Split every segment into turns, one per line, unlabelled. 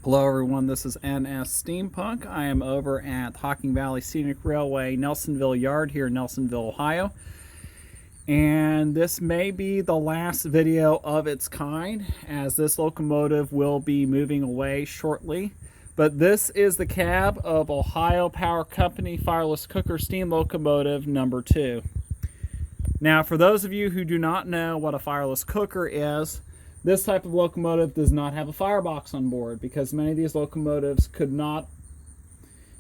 Hello everyone, this is NS Steampunk. I am over at Hocking Valley Scenic Railway Nelsonville Yard here in Nelsonville, Ohio. And this may be the last video of its kind, as this locomotive will be moving away shortly. But this is the cab of Ohio Power Company Fireless Cooker Steam Locomotive number 2. Now, for those of you who do not know what a fireless cooker is, this type of locomotive does not have a firebox on board because many of these locomotives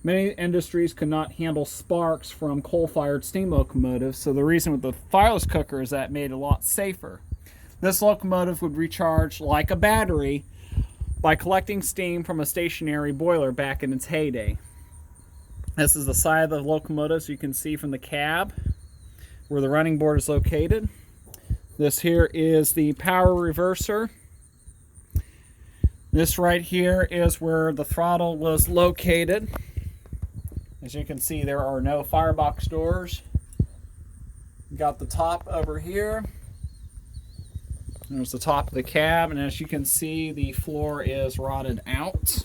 many industries could not handle sparks from coal-fired steam locomotives. So the reason with the fireless cooker is that it made it a lot safer. This locomotive would recharge like a battery by collecting steam from a stationary boiler back in its heyday. This is the side of the locomotive, so you can see from the cab where the running board is located. This here is the power reverser. This right here is where the throttle was located. As you can see, there are no firebox doors. Got the top over here. There's the top of the cab, and as you can see, the floor is rotted out.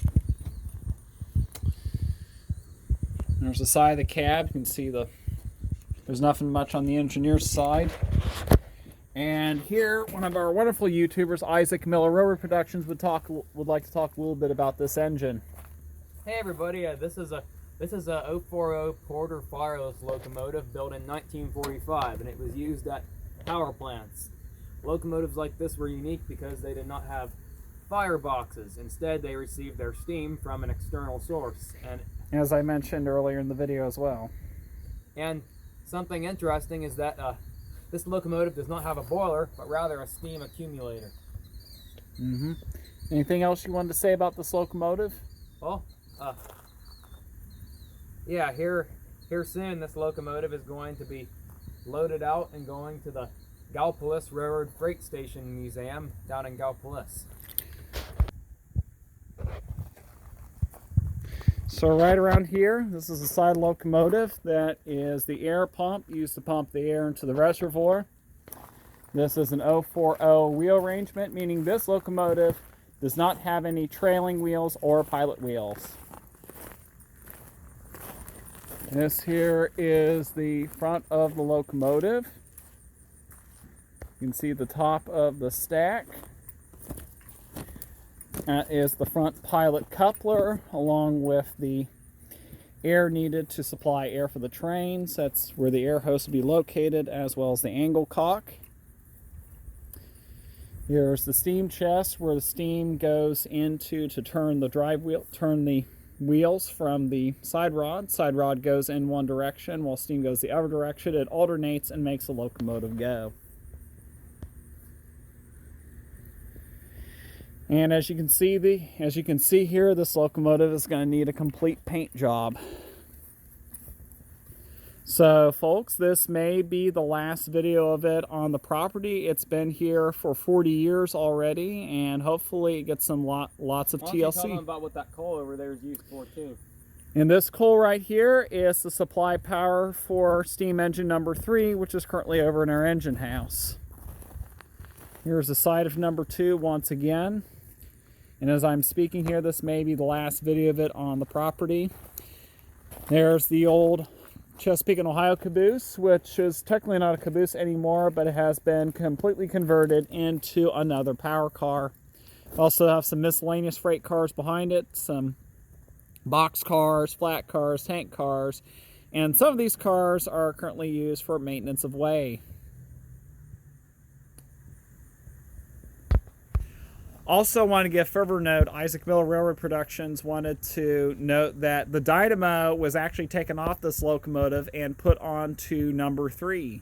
There's the side of the cab. You can see there's nothing much on the engineer's side. And here, one of our wonderful YouTubers, Isaac Miller Railroad Productions, would like to talk a little bit about this engine.
Hey everybody, this is a 040 Porter Fireless locomotive built in 1945, and it was used at power plants. Locomotives like this were unique because they did not have fireboxes. Instead, they received their steam from an external source. And
as I mentioned earlier in the video as well.
And something interesting is that this locomotive does not have a boiler, but rather a steam accumulator.
Anything else you wanted to say about this locomotive?
Well, yeah, here soon this locomotive is going to be loaded out and going to the Gallipolis Railroad Freight Station Museum down in Gallipolis.
So right around here, this is a side locomotive that is the air pump used to pump the air into the reservoir. This is an 040 wheel arrangement, meaning this locomotive does not have any trailing wheels or pilot wheels. This here is the front of the locomotive. You can see the top of the stack. That is the front pilot coupler, along with the air needed to supply air for the trains. That's where the air hose will be located, as well as the angle cock. Here's the steam chest, where the steam goes into to turn the wheels from the side rod. Side rod goes in one direction, while steam goes the other direction. It alternates and makes the locomotive go. And as you can see here, this locomotive is going to need a complete paint job. So folks, this may be the last video of it on the property. It's been here for 40 years already, and hopefully it gets some lots of TLC.
Why don't you tell them about what that coal over there is used for too?
And this coal right here is the supply power for steam engine number 3, which is currently over in our engine house. Here's the side of number 2 once again. And as I'm speaking here, this may be the last video of it on the property. There's the old Chesapeake and Ohio caboose, which is technically not a caboose anymore, but it has been completely converted into another power car. Also have some miscellaneous freight cars behind it, some box cars, flat cars, tank cars, and some of these cars are currently used for maintenance of way. Also want to give further note, Isaac Miller Railroad Productions wanted to note that the dynamo was actually taken off this locomotive and put onto number 3.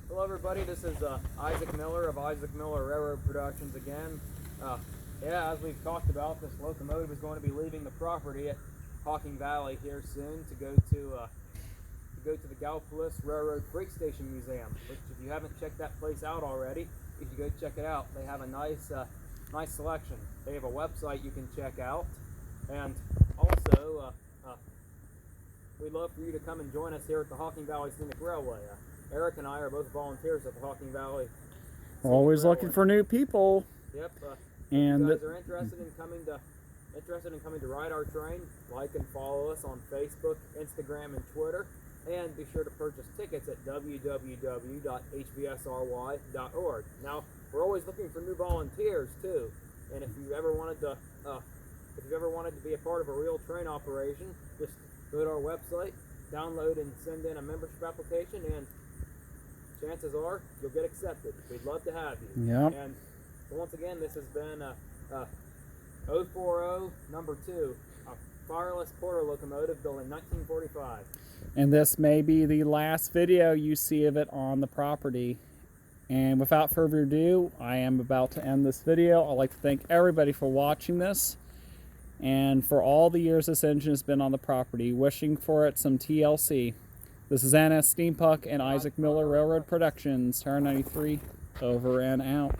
Hello everybody, this is Isaac Miller of Isaac Miller Railroad Productions again. Yeah, as we've talked about, this locomotive is going to be leaving the property at Hocking Valley here soon to go to the Gallipolis Railroad Freight Station Museum, which if you haven't checked that place out already, you should go check it out. They have a nice selection. They have a website you can check out, and also we'd love for you to come and join us here at the Hocking Valley Scenic Railway. Eric and I are both volunteers at the Hocking Valley.
Always looking for new people.
Yep.
And
if you guys are interested in coming to ride our train, like and follow us on Facebook, Instagram, and Twitter. And be sure to purchase tickets at www.hbsry.org. Now, we're always looking for new volunteers too. And if you've ever wanted to be a part of a real train operation, just go to our website, download and send in a membership application, and chances are you'll get accepted. We'd love to have you.
Yep.
And once again, this has been 040 number 2, a Fireless quarter locomotive built in 1945.
And this may be the last video you see of it on the property. And without further ado, I am about to end this video. I'd like to thank everybody for watching this and for all the years this engine has been on the property. Wishing for it some TLC. This is NS Steampunk and Isaac Miller Railroad Productions, Tower 93, over and out.